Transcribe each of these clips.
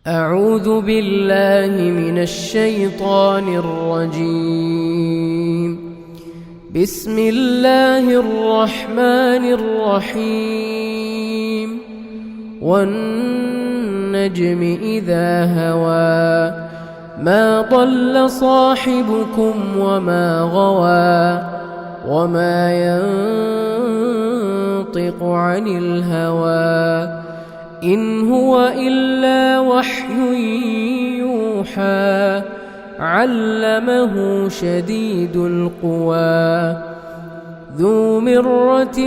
أعوذ بالله من الشيطان الرجيم. بسم الله الرحمن الرحيم. والنجم إذا هوى ما ضل صاحبكم وما غوى وما ينطق عن الهوى إن هو إلا وحي يوحى علمه شديد القوى ذو مرة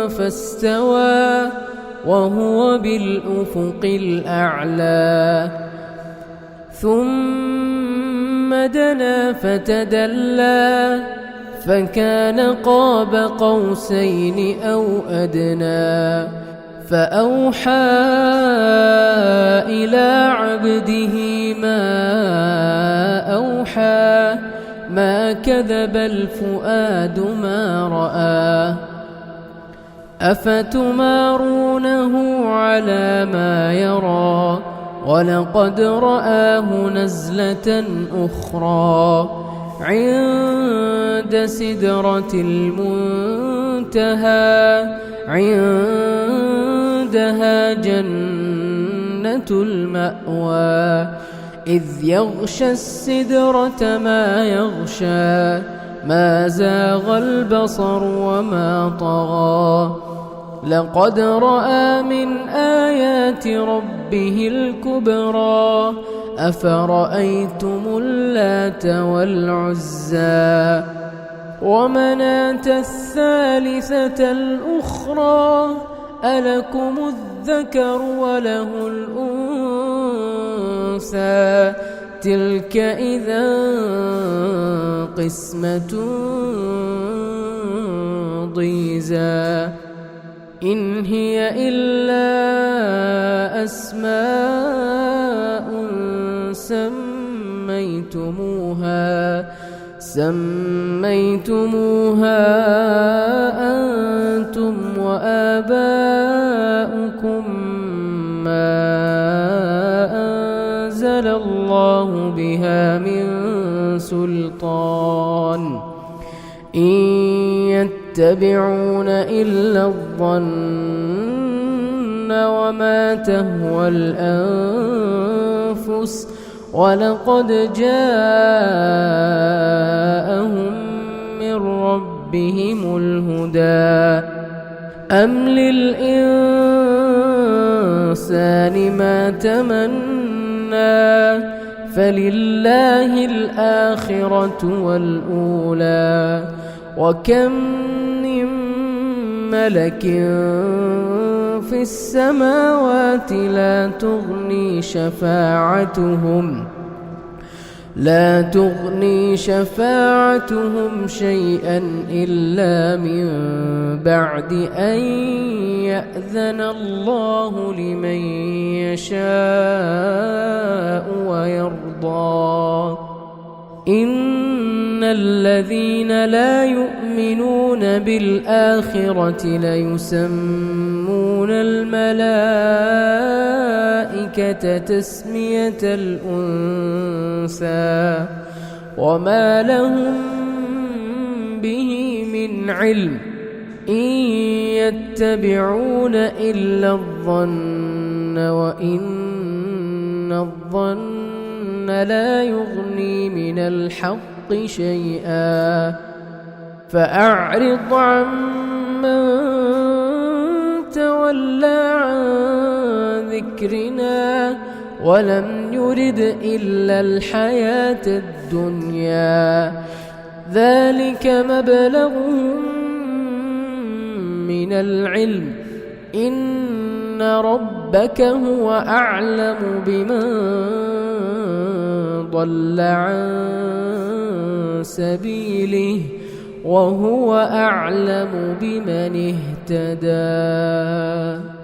فاستوى وهو بالأفق الأعلى ثم دنا فتدلى فكان قاب قوسين أو أدنى فأوحى إلى عبده ما أوحى ما كذب الفؤاد ما رأى أفتمارونه على ما يرى ولقد رآه نزلة أخرى عند سدرة المنتهى عندها جنة المأوى إذ يغشى السدرة ما يغشى ما زاغ البصر وما طغى لقد رأى من آيات ربه الكبرى أفرأيتم اللات والعزى ومناة الثالثة الأخرى ألكم الذكر وله الأنثى تلك إذا قسمة ضيزى إن هي إلا أسماء سميتموها أنتم وآباؤكم ما أنزل الله بها من سلطان إن يتبعون إلا الظن وما تهوى الأنفس ولقد جاءهم من ربهم الهدى أم للإنسان ما تمنى فلله الآخرة والأولى وكم من ملك في السماوات لا تغني شفاعتهم شيئا إلا من بعد أن يأذن الله لمن يشاء ويرضى إن الذين لا يؤمنون بالآخرة ليسمون الملائكة تسمية الأنثى وما لهم به من علم إن يتبعون إلا الظن وإن الظن لا يغني من الحق شيئا فأعرض عمن تولى عن ذكرنا ولم يرد إلا الحياة الدنيا ذلك مبلغهم من العلم إن ربك هو أعلم بمن ضل عن سبيله وهو أعلم بمن اهتدى.